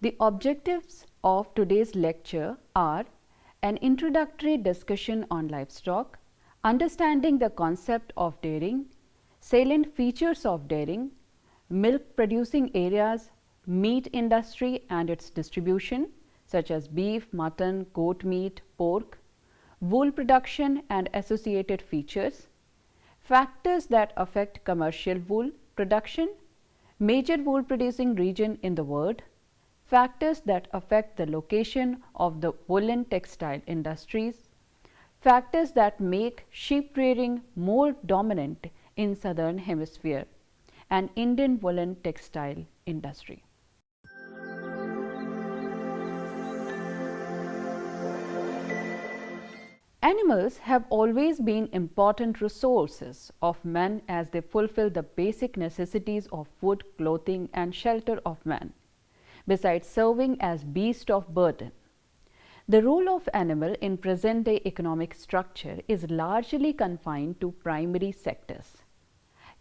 The objectives of today's lecture are an introductory discussion on livestock, understanding the concept of dairying, salient features of dairying, milk producing areas, meat industry and its distribution such as beef, mutton, goat meat, pork, wool production and associated features, factors that affect commercial wool production, major wool producing region in the world, factors that affect the location of the woolen textile industries, factors that make sheep rearing more dominant in southern hemisphere, and Indian woolen textile industry. Animals have always been important resources of man as they fulfill the basic necessities of food, clothing and shelter of man, besides serving as beasts of burden. The role of animal in present day economic structure is largely confined to primary sectors.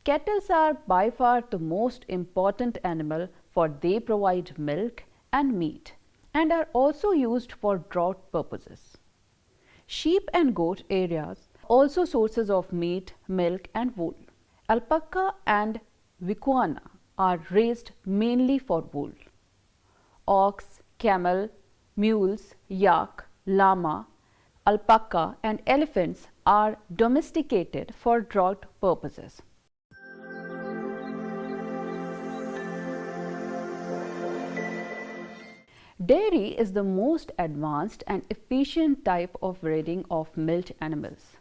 Cattle are by far the most important animal, for they provide milk and meat and are also used for draught purposes. Sheep and goat areas also sources of meat, milk and wool. Alpaca and vicuana are raised mainly for wool. Ox, camel, mules, yak, llama, alpaca and elephants are domesticated for draught purposes. Dairy is the most advanced and efficient type of rearing of milk animals.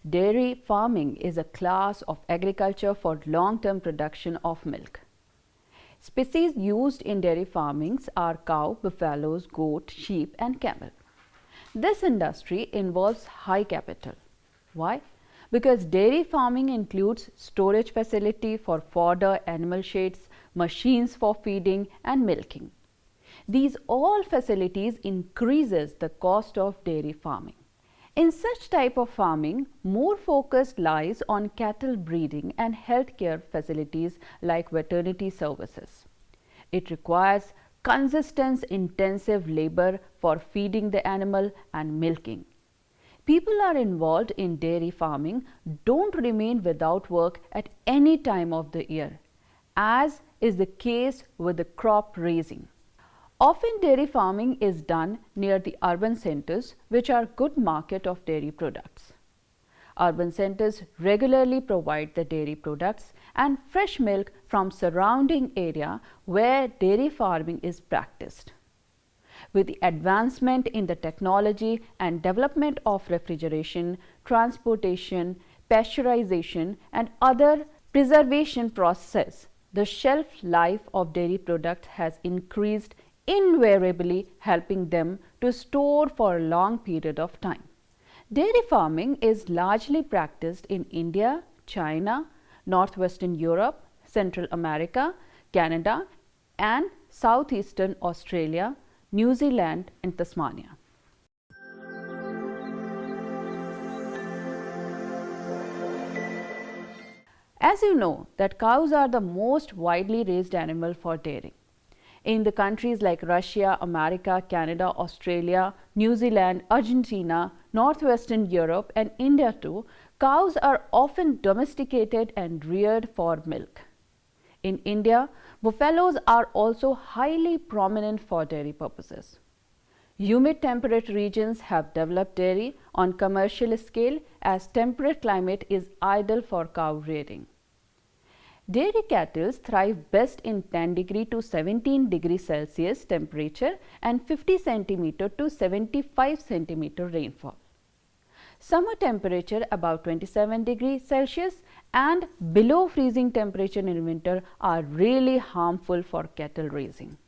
Dairy farming is a class of agriculture for long-term production of milk. Species used in dairy farmings are cow, buffaloes, goat, sheep and camel. This industry involves high capital. Why? Because dairy farming includes storage facility for fodder, animal sheds, machines for feeding and milking. These all facilities increases the cost of dairy farming. In such type of farming, more focus lies on cattle breeding and healthcare facilities like veterinary services. It requires consistent intensive labor for feeding the animal and milking. People are involved in dairy farming don't remain without work at any time of the year, as is the case with the crop raising. Often dairy farming is done near the urban centers, which are good market of dairy products. Urban centers regularly provide the dairy products and fresh milk from surrounding area where dairy farming is practiced. With the advancement in the technology and development of refrigeration, transportation, pasteurization and other preservation process, the shelf life of dairy products has increased, invariably helping them to store for a long period of time. Dairy farming is largely practiced in India, China, Northwestern Europe, Central America, Canada and Southeastern Australia, New Zealand and Tasmania. As you know that cows are the most widely raised animal for dairying. In the countries like Russia, America, Canada, Australia, New Zealand, Argentina, Northwestern Europe and India too, cows are often domesticated and reared for milk. In India, buffaloes are also highly prominent for dairy purposes. Humid temperate regions have developed dairy on commercial scale, as temperate climate is ideal for cow rearing. Dairy cattle thrive best in 10 degree to 17 degree Celsius temperature and 50 centimeter to 75 centimeter rainfall. Summer temperature about 27 degrees Celsius and below freezing temperature in winter are really harmful for cattle raising.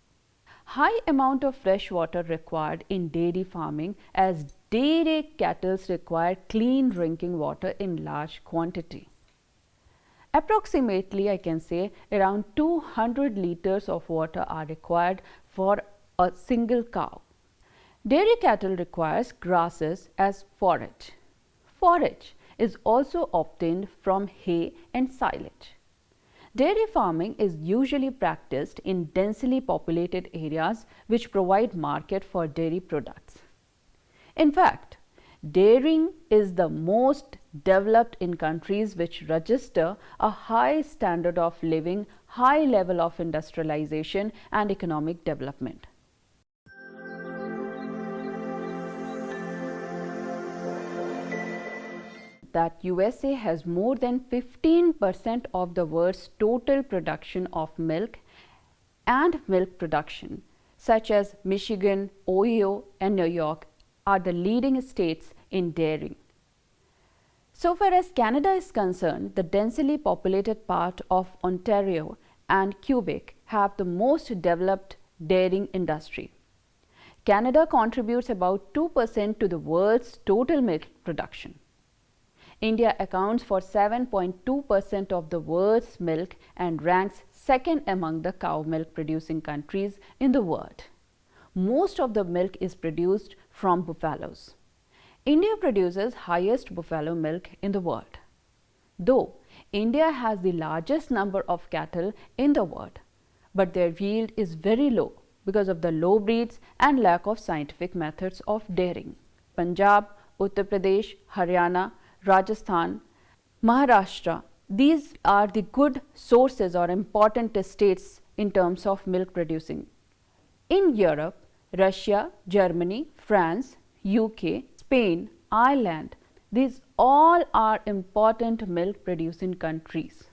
High amount of fresh water required in dairy farming, as dairy cattle require clean drinking water in large quantity. Approximately, I can say, around 200 liters of water are required for a single cow. Dairy cattle requires grasses as forage. Forage is also obtained from hay and silage. Dairy farming is usually practiced in densely populated areas which provide market for dairy products. In fact, dairying is the most developed in countries which register a high standard of living, high level of industrialization and economic development. That USA has more than 15% of the world's total production of milk and milk production, such as Michigan, Ohio, and New York are the leading states in dairying. So far as Canada is concerned, the densely populated part of Ontario and Quebec have the most developed dairying industry. Canada contributes about 2% to the world's total milk production. India accounts for 7.2% of the world's milk and ranks second among the cow milk producing countries in the world. Most of the milk is produced from buffaloes. India produces highest buffalo milk in the world. Though India has the largest number of cattle in the world, but their yield is very low because of the low breeds and lack of scientific methods of dairying. Punjab, Uttar Pradesh, Haryana, Rajasthan, Maharashtra, these are the good sources or important states in terms of milk producing. In Europe, Russia, Germany, France, UK, Spain, Ireland, these all are important milk producing countries.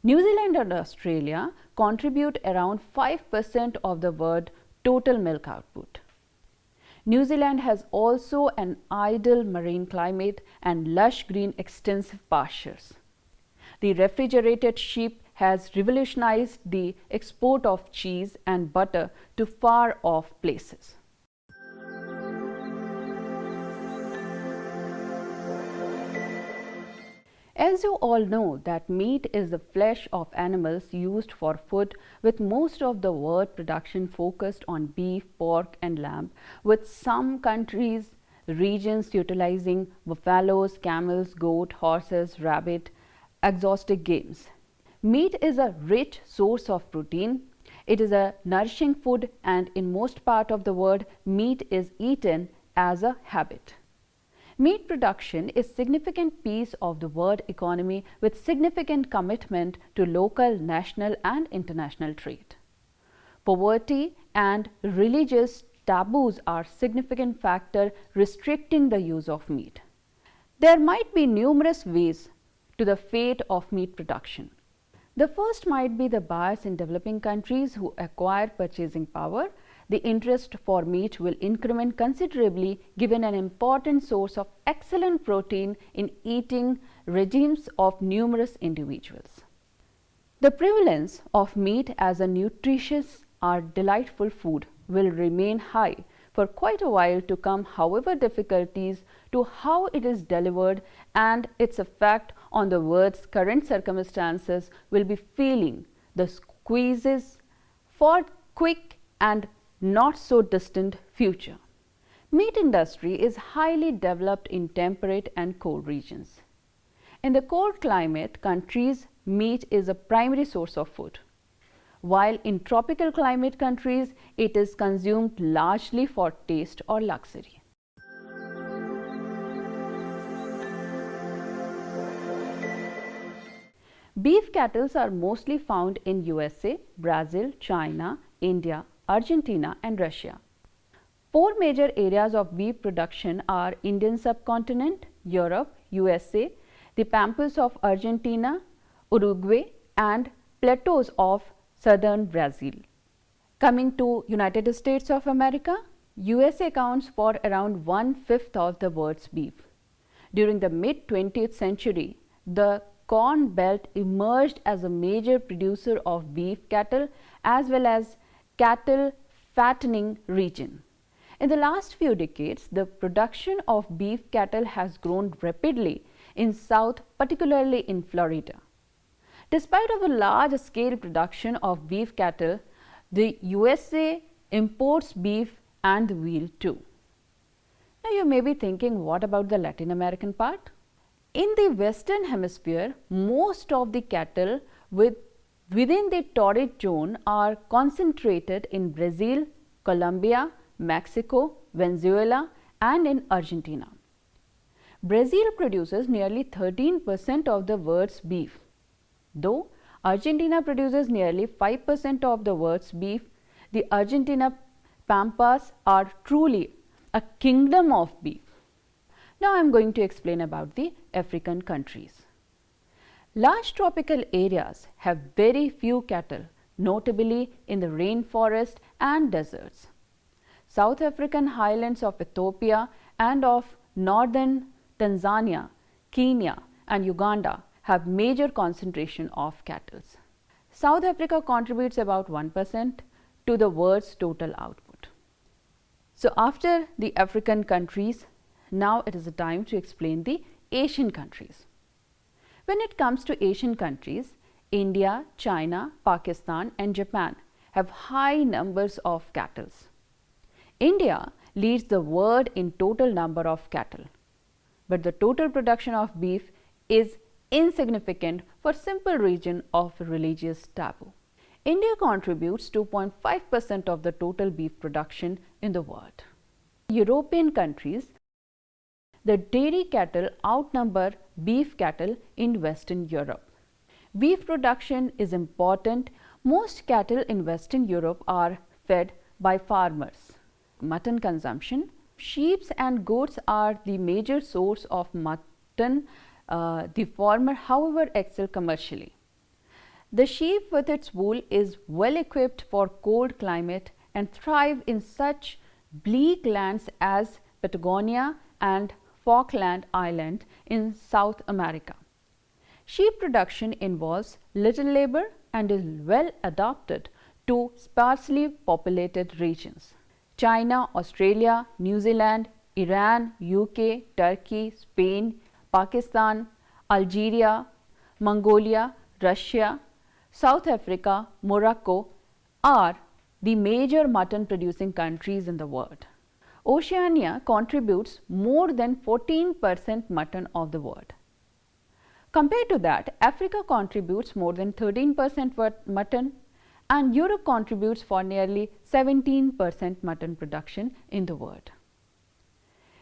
New Zealand and Australia contribute around 5% of the world total milk output. New Zealand has also an ideal marine climate and lush green extensive pastures. The refrigerated sheep has revolutionized the export of cheese and butter to far off places. As you all know that meat is the flesh of animals used for food, with most of the world production focused on beef, pork and lamb, with some countries, regions utilizing buffaloes, camels, goat, horses, rabbit, exotic games. Meat is a rich source of protein. It is a nourishing food and in most part of the world, meat is eaten as a habit. Meat production is a significant piece of the world economy with significant commitment to local, national and international trade. Poverty and religious taboos are significant factors restricting the use of meat. There might be numerous ways to the fate of meat production. The first might be the bias in developing countries who acquire purchasing power. The interest for meat will increment considerably given an important source of excellent protein in eating regimes of numerous individuals. The prevalence of meat as a nutritious or delightful food will remain high for quite a while to come, however difficulties to how it is delivered and its effect on the world's current circumstances will be feeling the squeezes for quick and not so distant future. Meat industry is highly developed in temperate and cold regions. In the cold climate countries, meat is a primary source of food, while in tropical climate countries, it is consumed largely for taste or luxury. Beef cattle are mostly found in USA, Brazil, China, India, Argentina and Russia. Four major areas of beef production are Indian subcontinent, Europe, USA, the pampas of Argentina, Uruguay and plateaus of southern Brazil. Coming to United States of America, USA accounts for around 1/5 of the world's beef. During the mid-20th century, the Corn Belt emerged as a major producer of beef cattle as well as cattle fattening region. In the last few decades, the production of beef cattle has grown rapidly in South, particularly in Florida. Despite of a large scale production of beef cattle, the USA imports beef and veal too. Now you may be thinking, what about the Latin American part? In the Western Hemisphere, most of the cattle with within the torrid zone are concentrated in Brazil, Colombia, Mexico, Venezuela and in Argentina. Brazil produces nearly 13% of the world's beef. Though Argentina produces nearly 5% of the world's beef, the Argentina pampas are truly a kingdom of beef. Now I am going to explain about the African countries. Large tropical areas have very few cattle, notably in the rainforest and deserts. South African highlands of Ethiopia and of northern Tanzania, Kenya and Uganda have major concentration of cattle. South Africa contributes about 1% to the world's total output. So after the African countries, now it is the time to explain the Asian countries. When it comes to Asian countries, India, China, Pakistan and Japan have high numbers of cattle. India leads the world in total number of cattle, but the total production of beef is insignificant for simple reason of religious taboo. India contributes 2.5% of the total beef production in the world. European countries, the dairy cattle outnumber beef cattle in Western Europe. Beef production is important. Most cattle in Western Europe are fed by farmers. Mutton consumption. Sheep and goats are the major source of mutton. The former, however, excel commercially. The sheep with its wool is well equipped for cold climate and thrive in such bleak lands as Patagonia and Falkland Island in South America. Sheep production involves little labor and is well adapted to sparsely populated regions. China, Australia, New Zealand, Iran, UK, Turkey, Spain, Pakistan, Algeria, Mongolia, Russia, South Africa, Morocco are the major mutton producing countries in the world. Oceania contributes more than 14% mutton of the world. Compared to that, Africa contributes more than 13% mutton and Europe contributes for nearly 17% mutton production in the world.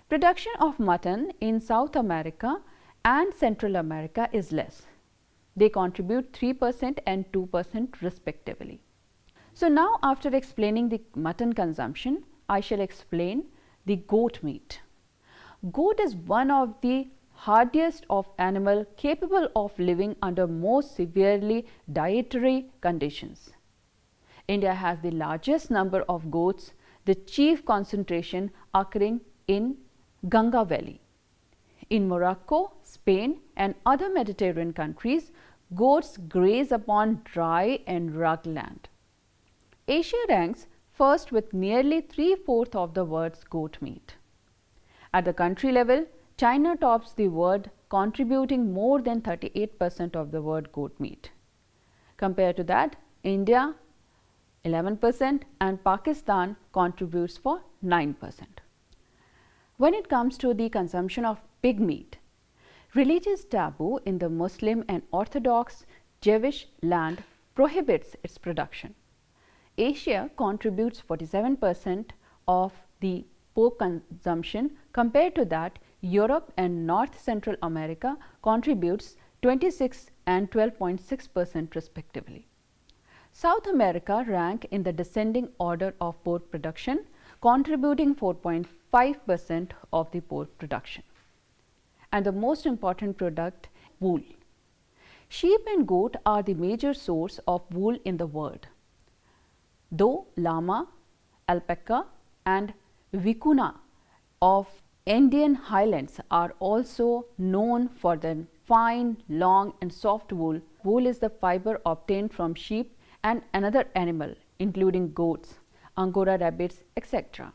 Production of mutton in South America and Central America is less. They contribute 3% and 2% respectively. So now after explaining the mutton consumption, I shall explain the goat meat. Goat is one of the hardiest of animal capable of living under most severely dietary conditions. India has the largest number of goats, the chief concentration occurring in Ganga Valley. In Morocco, Spain and other Mediterranean countries, goats graze upon dry and rugged land. Asia ranks first with nearly 3/4 of the world's goat meat. At the country level, China tops the world, contributing more than 38% of the world goat meat. Compared to that, India 11% and Pakistan contributes for 9%. When it comes to the consumption of pig meat, religious taboo in the Muslim and Orthodox Jewish land prohibits its production. Asia contributes 47% of the pork consumption. Compared to that, Europe and North Central America contributes 26 and 12.6% respectively. South America rank in the descending order of pork production, contributing 4.5% of the pork production. And the most important product, wool. Sheep and goat are the major source of wool in the world. Though llama, alpaca and vicuna of Indian highlands are also known for their fine, long and soft wool. Wool is the fiber obtained from sheep and another animal including goats, Angora rabbits, etc.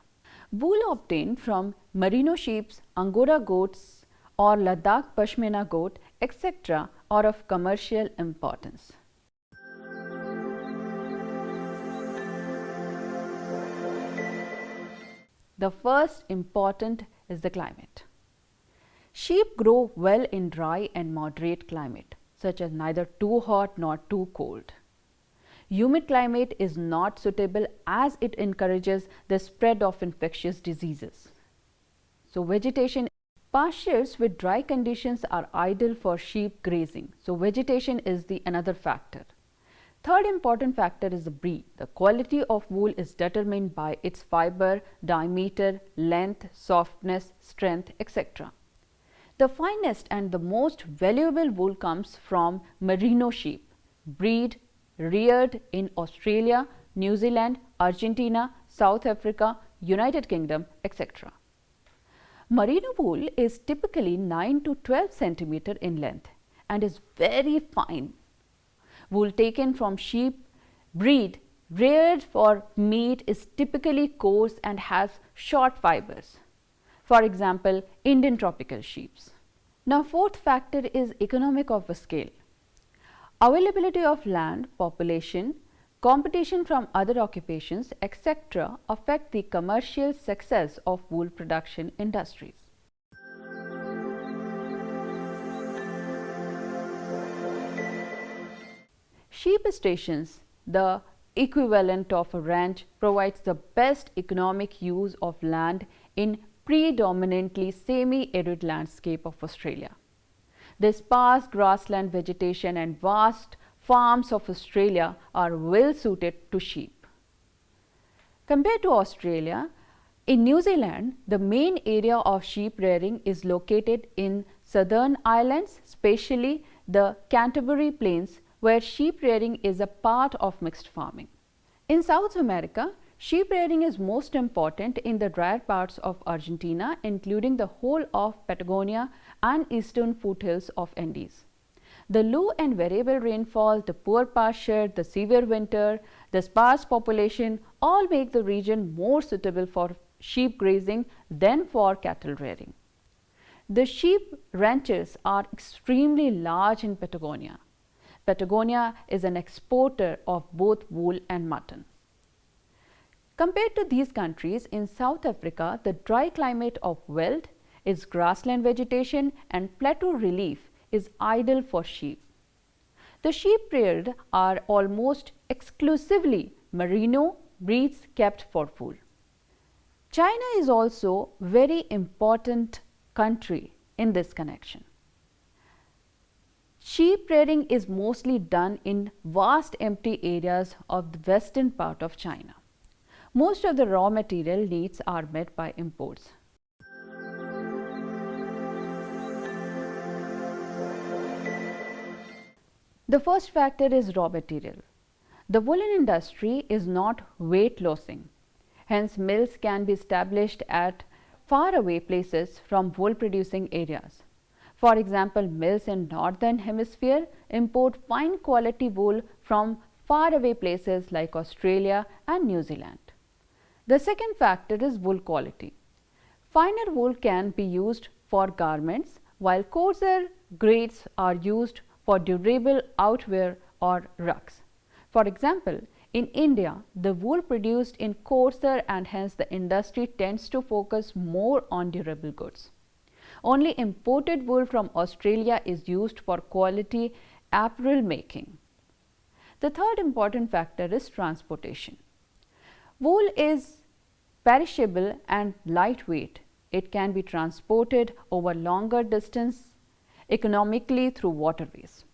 Wool obtained from merino sheep, Angora goats or Ladakh Pashmina goat, etc. are of commercial importance. The first important is the climate. Sheep grow well in dry and moderate climate, such as neither too hot nor too cold. Humid climate is not suitable as it encourages the spread of infectious diseases. So, vegetation. Pastures with dry conditions are ideal for sheep grazing. So, vegetation is the another factor. Third important factor is the breed. The quality of wool is determined by its fiber, diameter, length, softness, strength, etc. The finest and the most valuable wool comes from merino sheep, breed reared in Australia, New Zealand, Argentina, South Africa, United Kingdom, etc. Merino wool is typically 9 to 12 centimeter in length and is very fine. Wool taken from sheep breed reared for meat is typically coarse and has short fibers. For example, Indian tropical sheep. Now, fourth factor is economic of scale. Availability of land, population, competition from other occupations, etc. affect the commercial success of wool production industries. Sheep stations, the equivalent of a ranch, provides the best economic use of land in predominantly semi-arid landscape of Australia. The sparse grassland vegetation and vast farms of Australia are well suited to sheep. Compared to Australia, in New Zealand, the main area of sheep rearing is located in southern islands, especially the Canterbury Plains, where sheep rearing is a part of mixed farming. In South America, sheep rearing is most important in the drier parts of Argentina, including the whole of Patagonia and eastern foothills of Andes. The low and variable rainfall, the poor pasture, the severe winter, the sparse population all make the region more suitable for sheep grazing than for cattle rearing. The sheep ranches are extremely large in Patagonia. Patagonia is an exporter of both wool and mutton. Compared to these countries, in South Africa, the dry climate of veld, its grassland vegetation and plateau relief is ideal for sheep. The sheep reared are almost exclusively merino breeds kept for wool. China is also very important country in this connection. Sheep rearing is mostly done in vast empty areas of the western part of China. Most of the raw material needs are met by imports. The first factor is raw material. The woolen industry is not weight lossing. Hence, mills can be established at far away places from wool producing areas. For example, mills in northern hemisphere import fine quality wool from far away places like Australia and New Zealand. The second factor is wool quality. Finer wool can be used for garments, while coarser grades are used for durable outwear or rugs. For example, in India, the wool produced in coarser and hence the industry tends to focus more on durable goods. Only imported wool from Australia is used for quality apparel making. The third important factor is transportation. Wool is perishable and lightweight. It can be transported over longer distance economically through waterways.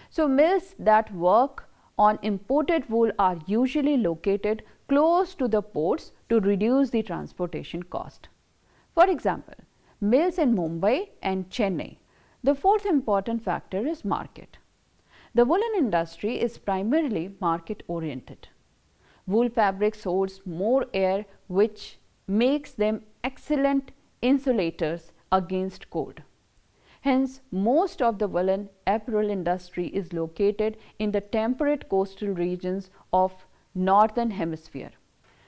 So, mills that work on imported wool are usually located close to the ports to reduce the transportation cost. For example, mills in Mumbai and Chennai. The fourth important factor is market. The woolen industry is primarily market oriented. Wool fabrics holds more air, which makes them excellent insulators against cold. Hence, most of the woolen apparel industry is located in the temperate coastal regions of northern hemisphere.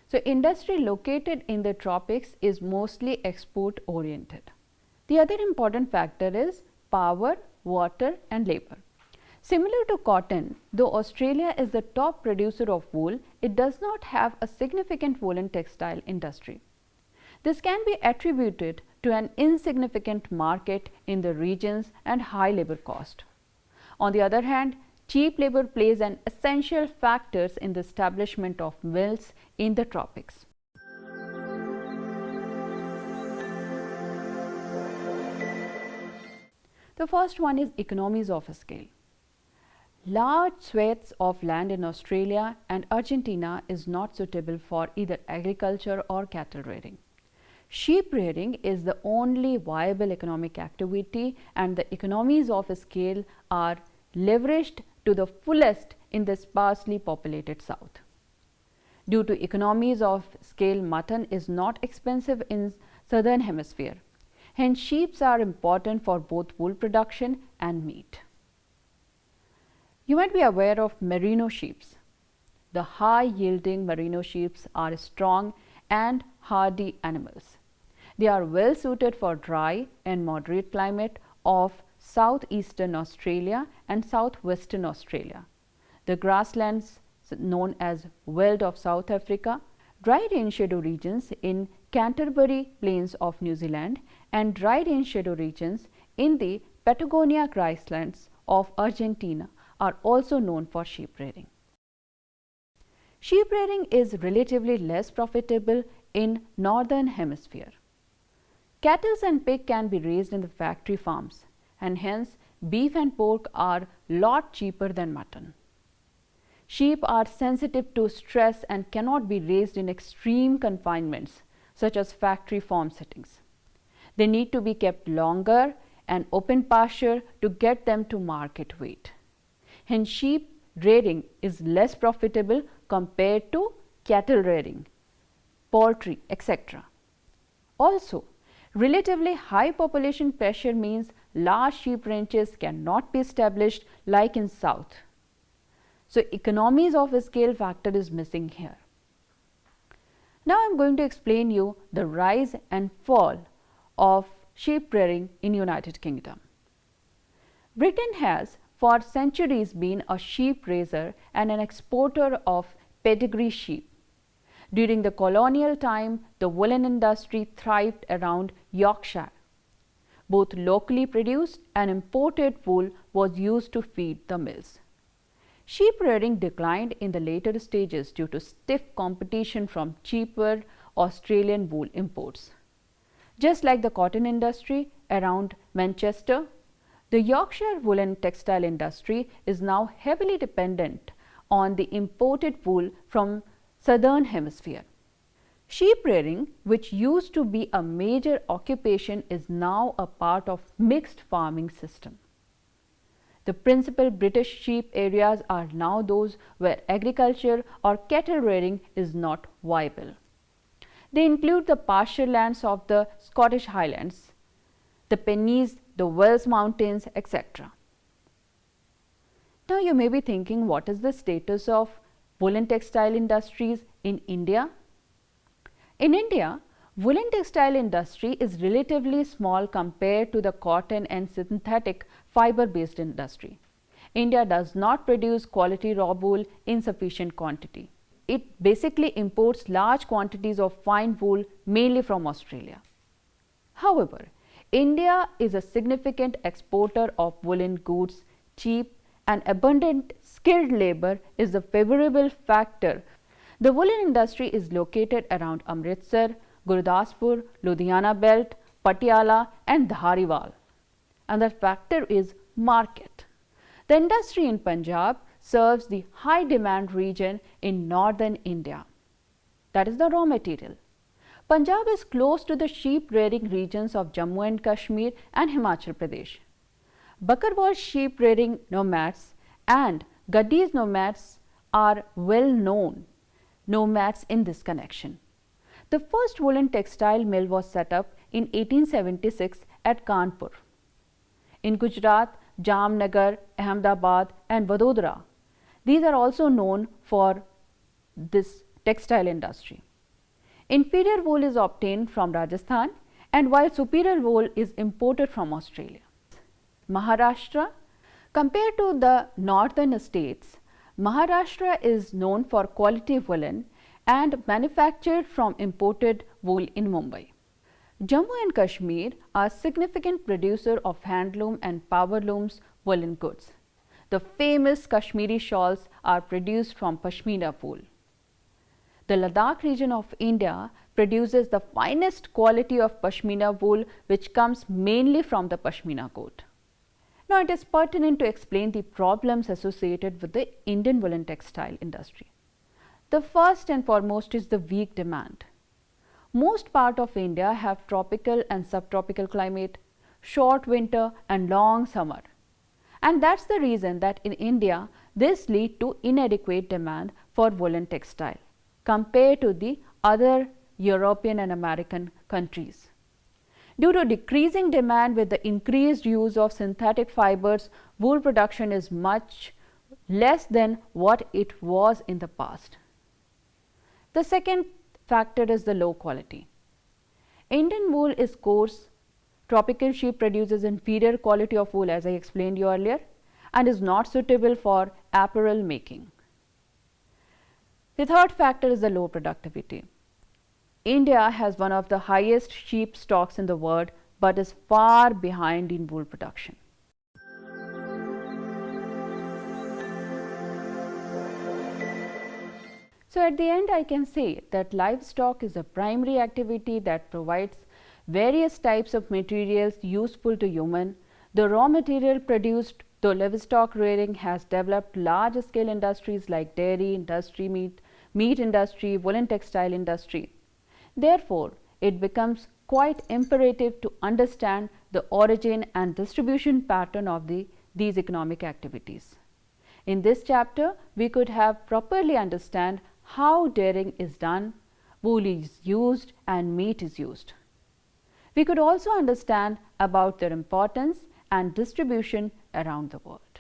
So, industry located in the tropics is mostly export oriented. The other important factor is power, water and labor. Similar to cotton, though Australia is the top producer of wool, it does not have a significant woolen textile industry. This can be attributed to an insignificant market in the regions and high labor cost. On the other hand, cheap labor plays an essential factor in the establishment of mills in the tropics. The first one is economies of scale. Large swathes of land in Australia and Argentina is not suitable for either agriculture or cattle rearing. Sheep rearing is the only viable economic activity, and the economies of scale are leveraged to the fullest in the sparsely populated South. Due to economies of scale, mutton is not expensive in Southern Hemisphere. Hence, sheep are important for both wool production and meat. You might be aware of merino sheep. The high-yielding merino sheep are strong and hardy animals. They are well suited for dry and moderate climate of southeastern Australia and southwestern Australia, the grasslands known as Veld of South Africa, dry range shadow regions in Canterbury Plains of New Zealand, and dry range shadow regions in the Patagonia grasslands of Argentina are also known for sheep rearing. Sheep rearing is relatively less profitable in Northern Hemisphere. Cattle and pig can be raised in the factory farms, and hence beef and pork are lot cheaper than mutton. Sheep are sensitive to stress and cannot be raised in extreme confinements such as factory farm settings. They need to be kept longer and open pasture to get them to market weight. Hence, sheep rearing is less profitable compared to cattle rearing, poultry, etc. Also, relatively high population pressure means large sheep ranches cannot be established like in South. So, economies of scale factor is missing here. Now, I am going to explain you the rise and fall of sheep rearing in United Kingdom. Britain has for centuries been a sheep raiser and an exporter of pedigree sheep. During the colonial time, the woolen industry thrived around Yorkshire. Both locally produced and imported wool was used to feed the mills. Sheep rearing declined in the later stages due to stiff competition from cheaper Australian wool imports. Just like the cotton industry around Manchester, the Yorkshire woolen textile industry is now heavily dependent on the imported wool from Southern Hemisphere. Sheep rearing, which used to be a major occupation, is now a part of mixed farming system. The principal British sheep areas are now those where agriculture or cattle rearing is not viable. They include the pasture lands of the Scottish Highlands, the Pennines, the Wales Mountains, etc. Now, you may be thinking, what is the status of woolen textile industries in India? In India, woolen textile industry is relatively small compared to the cotton and synthetic fiber based industry. India does not produce quality raw wool in sufficient quantity. It basically imports large quantities of fine wool mainly from Australia. However, India is a significant exporter of woolen goods. Cheap and abundant skilled labor is the favorable factor. The woolen industry is located around Amritsar, Gurdaspur, Ludhiana belt, Patiala and Dhariwal. Another factor is market. The industry in Punjab serves the high demand region in northern India. That is the raw material. Punjab is close to the sheep rearing regions of Jammu and Kashmir and Himachal Pradesh. Bakarwal sheep rearing nomads and Gadis nomads are well known nomads in this connection. The first woolen textile mill was set up in 1876 at Kanpur. In Gujarat, Jamnagar, Ahmedabad and Vadodara, these are also known for this textile industry. Inferior wool is obtained from Rajasthan, and while superior wool is imported from Australia. Maharashtra, compared to the northern states, Maharashtra is known for quality woolen and manufactured from imported wool in Mumbai. Jammu and Kashmir are significant producer of handloom and powerlooms woolen goods. The famous Kashmiri shawls are produced from Pashmina wool. The Ladakh region of India produces the finest quality of Pashmina wool, which comes mainly from the Pashmina goat. Now, it is pertinent to explain the problems associated with the Indian woolen textile industry. The first and foremost is the weak demand. Most parts of India have tropical and subtropical climate, short winter and long summer. And that's the reason that in India, this leads to inadequate demand for woolen textile compared to the other European and American countries. Due to decreasing demand with the increased use of synthetic fibers, wool production is much less than what it was in the past. The second factor is the low quality. Indian wool is coarse. Tropical sheep produces inferior quality of wool, as I explained you earlier, and is not suitable for apparel making. The third factor is the low productivity. India has one of the highest sheep stocks in the world, but is far behind in wool production. So at the end, I can say that livestock is a primary activity that provides various types of materials useful to human. The raw material produced through livestock rearing has developed large scale industries like dairy industry, meat industry, woolen textile industry. Therefore, it becomes quite imperative to understand the origin and distribution pattern of these economic activities. In this chapter, we could have properly understand how dairying is done, wool is used and meat is used. We could also understand about their importance and distribution around the world.